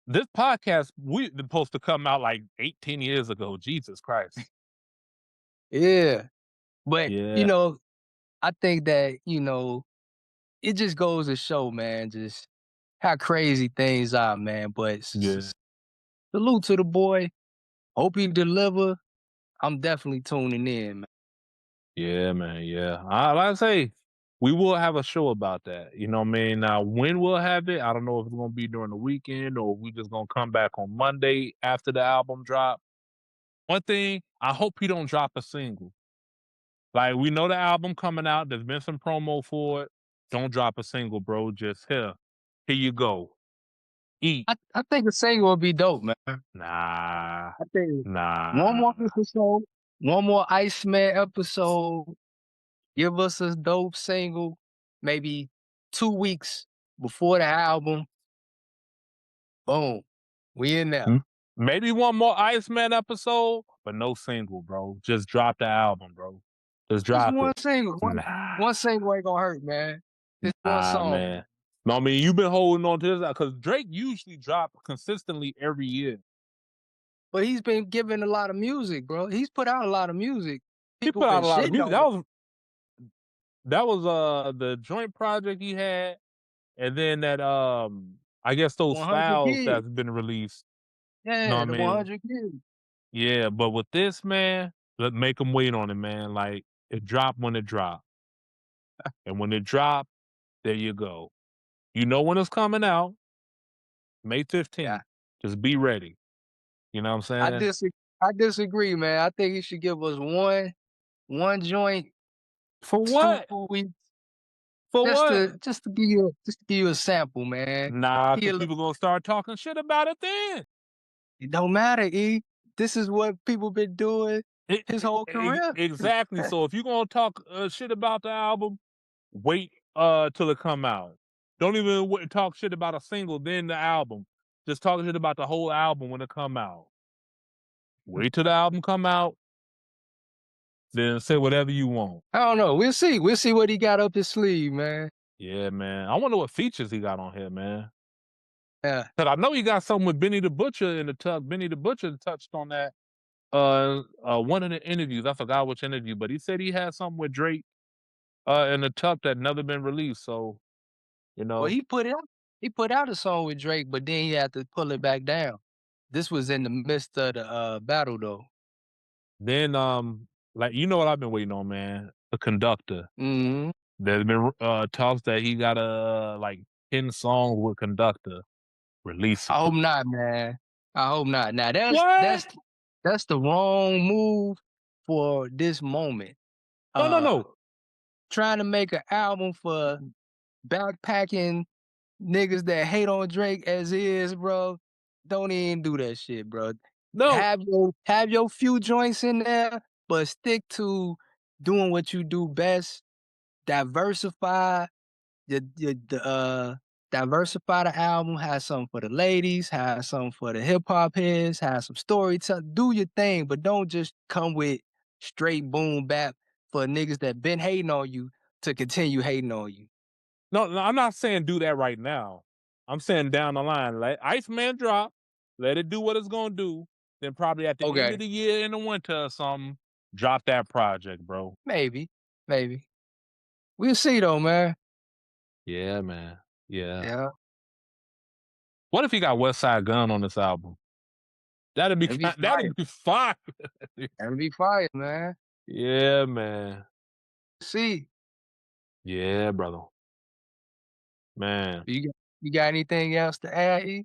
this podcast we supposed to come out like 18 years ago. Jesus Christ. yeah, but Yeah. I think that, it just goes to show, man, just how crazy things are, man. But Yeah. salute to the boy. Hope he deliver. I'm definitely tuning in, man. Yeah, man. Yeah. Like I say, we will have a show about that. You know what I mean? Now, when we'll have it, I don't know if it's going to be during the weekend or we just going to come back on Monday after the album drop. One thing, I hope he don't drop a single. Like, we know the album coming out. There's been some promo for it. Don't drop a single, bro. Just here you go. Eat. I think a single would be dope, man. Nah, I think one nah. more episode, one more Iceman episode. Give us a dope single, maybe 2 weeks before the album. Boom, we in there. Mm. Maybe one more Iceman episode, but no single, bro. Just drop the album, bro. Just Just drop one it. single. Nah, One single ain't gonna hurt, man. Just one song. man. No, I mean you've been holding on to this because Drake usually drop consistently every year. But he's been giving a lot of music, bro. He's put out a lot of music. He People put out been a lot of shitting music. on him. That was the joint project he had, and then that I guess those 100 styles kids. that's been released. Know what Yeah, I the mean? 100 kids. Yeah, but with this man, let make him wait on it, man. Like it dropped when it dropped, and when it dropped, there you go. You know when it's coming out, May Yeah. 15th. Just be ready. You know what I'm I saying? disagree. I disagree, man. I think he should give us one joint, For two what? weeks, For just what? to just to give you a sample, man. Nah, He cause a li- people gonna start talking shit about it then. it don't matter, E. This is what people been doing his whole career. Exactly. So if you gonna talk shit about the album, wait till it come out. Don't even talk shit about a single, then the album. Just talk shit about the whole album when it come out. Wait till the album come out, then say whatever you want. I don't know. We'll see. We'll see what he got up his sleeve, man. Yeah, man. I wonder what features he got on here, man. Yeah. Cause I know he got something with Benny the Butcher in the tub. Benny the Butcher touched on that one of the interviews. I forgot which interview, but he said he had something with Drake in the tuck that never been released. So, you Well, know, he put out a song with Drake, but then he had to pull it back down. This was in the midst of the battle though. then like you know what I've been waiting on, man. The conductor. Mhm. There's been talks that he got a like 10 songs with conductor. Release I it. hope not, man. I hope not. Now that's What? that's that's the wrong move for this moment. No, no, Uh no. Trying to make an album for backpacking niggas that hate on Drake as is, bro. Don't even do that shit, bro. No. Have your few joints in there, but stick to doing what you do best. Diversify the diversify the album, have something for the ladies, have something for the hip hop heads, have some storytelling. Do your thing, but don't just come with straight boom bap for niggas that been hating on you to continue hating on you. No, no, I'm not saying do that right now. I'm saying down the line, let Iceman drop, let it do what it's gonna do. Then probably at the end of Okay, the year in the winter or something, drop that project, bro. maybe, maybe. We'll see though, man. Yeah, man. Yeah. Yeah, What if he got West Side Gun on this album? that'd be fire. That'd be fire. That'd be fire, man. Yeah, man. See, Yeah, brother. Man. you got anything else to add? E?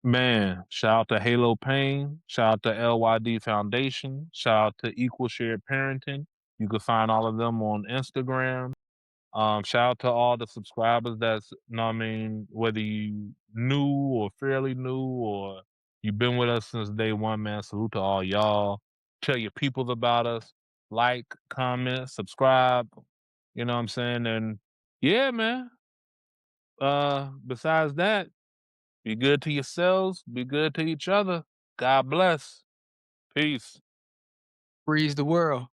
Man. Shout out to Halo Pain. Shout out to LYD Foundation. Shout out to Equal Shared Parenting. You can find all of them on Instagram. Shout out to all the subscribers that's, know what I mean, whether you new or fairly new or you've been with us since day one, man. Salute to all y'all. Tell your peoples about us. Like, comment, subscribe. You know what I'm saying? And yeah, man. Besides that, Be good to yourselves, be good to each other. God bless. Peace. Freeze the world.